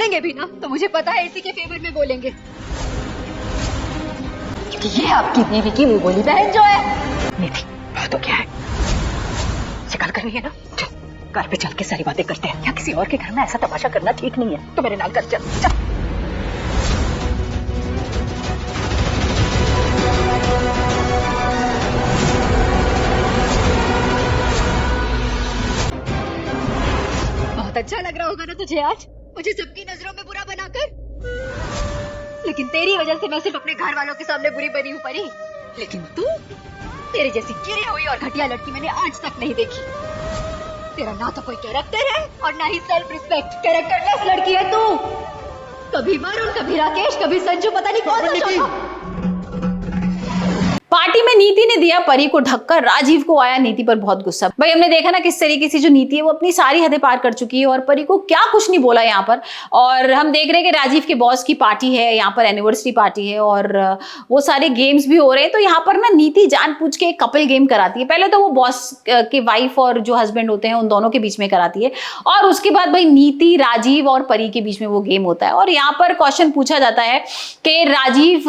बोलेंगे भी ना तो मुझे पता है इसी के फेवर में बोलेंगे, क्योंकि ये आपकी बीवी की बोली बहन जो है। निधि बहुत हो गया है, ये कल करनी है ना, घर पे चल के सारी बातें करते हैं। या किसी और के घर में ऐसा तमाशा करना ठीक नहीं है, तो मेरे नाल कर चल चल। बहुत अच्छा लग रहा होगा ना तुझे आज मुझे सबकी नजरों में बुरा बनाकर, लेकिन तेरी वजह से मैं सिर्फ अपने घर वालों के सामने बुरी बनी हूँ परी। लेकिन तू, तेरे जैसी गिरी हुई और घटिया लड़की मैंने आज तक नहीं देखी। तेरा ना तो कोई कैरेक्टर है और ना ही सेल्फ रिस्पेक्ट। कैरेक्टरलेस लड़की है तू। कभी वरुण, कभी राकेश, कभी संजू, पता नहीं कौन सा शौक। पार्टी में नीति ने दिया परी को ढक्कर, राजीव को आया नीति पर बहुत गुस्सा। भाई हमने देखा ना किस तरीके से जो नीति है वो अपनी सारी हदें पार कर चुकी है और परी को क्या कुछ नहीं बोला यहाँ पर। और हम देख रहे हैं कि राजीव के बॉस की पार्टी है, यहाँ पर एनिवर्सरी पार्टी है और वो सारे गेम्स भी हो रहे हैं। तो यहाँ पर ना नीति जानबूझ के एक कपल गेम कराती है। पहले तो वो बॉस के वाइफ और जो हस्बैंड होते हैं उन दोनों के बीच में कराती है और उसके बाद भाई नीति, राजीव और परी के बीच में वो गेम होता है। और यहाँ पर क्वेश्चन पूछा जाता है कि राजीव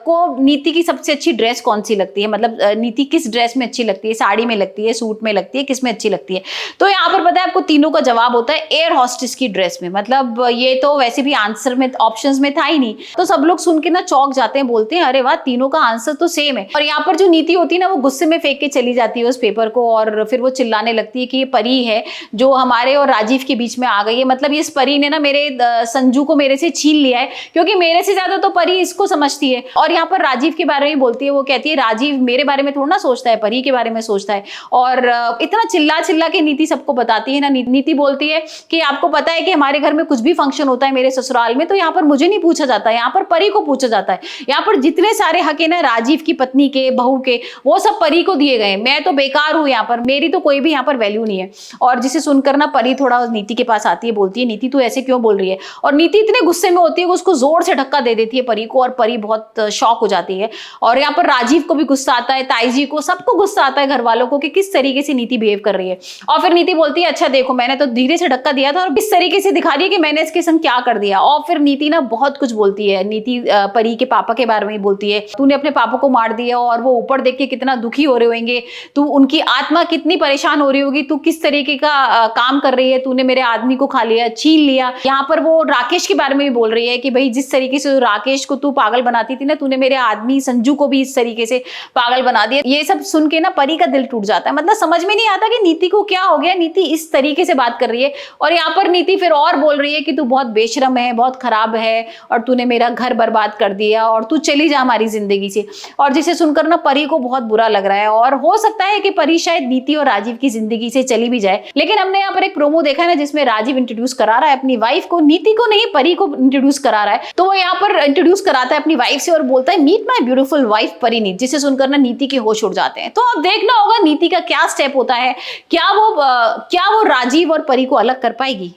को नीति की सबसे अच्छी ड्रेस कौन सी लगती है, मतलब नीति किस ड्रेस में अच्छी लगती है, साड़ी में लगती है, सूट में लगती है, किस में अच्छी लगती है। तो यहाँ पर पता है आपको तीनों का जवाब होता है एयर हॉस्टेस की ड्रेस में। मतलब ये तो वैसे भी आंसर में ऑप्शंस में था ही नहीं, तो सब लोग सुन के ना चौंक जाते हैं, बोलते हैं अरे वाह तीनों का आंसर तो सेम है। और यहाँ पर जो नीति होती है ना वो गुस्से में फेंक के चली जाती है उस पेपर को और फिर वो चिल्लाने लगती है कि ये परी है जो हमारे और राजीव के बीच में आ गई है। मतलब इस परी ने ना मेरे संजू को मेरे से छीन लिया है, क्योंकि मेरे से ज्यादा तो परी इसको समझती है। और यहाँ पर राजीव के बारे में बोलती है, वो कहती है राजीव मेरे बारे में थोड़ा ना सोचता है, परी के बारे में सोचता है। और इतना चिल्ला चिल्ला के नीति सबको बताती है ना। नीति बोलती है कि आपको पता है कि हमारे घर में कुछ भी फंक्शन होता है मेरे ससुराल में तो यहाँ पर मुझे नहीं पूछा जाता है, यहाँ पर परी को पूछा जाता है। यहाँ पर जितने सारे हक है ना राजीव की पत्नी के, बहू के, वो सब परी को दिए गए। मैं तो बेकार हूँ, यहाँ पर मेरी तो कोई भी यहाँ पर वैल्यू नहीं है। और जिसे सुनकर ना परी थोड़ा नीति के पास आती है, बोलती है नीति तू ऐसे क्यों बोल रही है। और नीति इतने गुस्से में होती है कि उसको जोर से धक्का दे देती है परी को और परी बहुत शॉक हो जाती है। और यहाँ पर राजीव को भी गुस्सा आता है, ताई जी को, सबको गुस्सा आता है घर वालों को कि किस तरीके से नीति बिहेव कर रही है। और फिर नीति बोलती है अच्छा देखो मैंने तो धीरे से धक्का दिया था और इस तरीके से दिखा रही है कि मैंने इसके संग क्या कर दिया। और फिर नीति ना बहुत कुछ बोलती है। नीति परी के पापा के बारे में बोलती है, तूने अपने पापा को मार दिया और वो ऊपर देख के कितना दुखी हो रहे होंगे, तू उनकी आत्मा कितनी परेशान हो रही होगी, तू किस तरीके का काम कर रही है, तूने मेरे आदमी को खा लिया, छीन लिया। यहाँ पर वो राकेश के बारे में भी बोल रही है कि भाई जिस तरीके से राकेश को तू पागल बनाती थी ना, तूने मेरे आदमी संजू को भी इस तरीके से पागल बना दिया। ये सब सुन के ना परी का दिल टूट जाता है। मतलब समझ में नहीं आता कि नीति को क्या हो गया, नीति इस तरीके से बात कर रही है। और यहाँ पर नीति फिर और बोल रही है कि तू बहुत बेशरम है, बहुत खराब है और तूने मेरा घर बर्बाद कर दिया और तू चली जा हमारी जिंदगी से। और जिसे सुनकर ना परी को बहुत बुरा लग रहा है और हो सकता है कि परी शायद नीति और राजीव की जिंदगी से चली भी जाए। लेकिन हमने यहाँ पर एक प्रोमो देखा है ना जिसमें राजीव इंट्रोड्यूस करा रहा है अपनी वाइफ को, नीति को नहीं परी को इंट्रोड्यूस करा रहा है। तो वो यहाँ पर इंट्रोड्यूस कराता है अपनी वाइफ से और बोलता है meet my beautiful wife Parineet, जिसे सुनकर ना नीति के होश उड़ जाते हैं। तो अब देखना होगा नीति का क्या स्टेप होता है, क्या वो राजीव और परी को अलग कर पाएगी।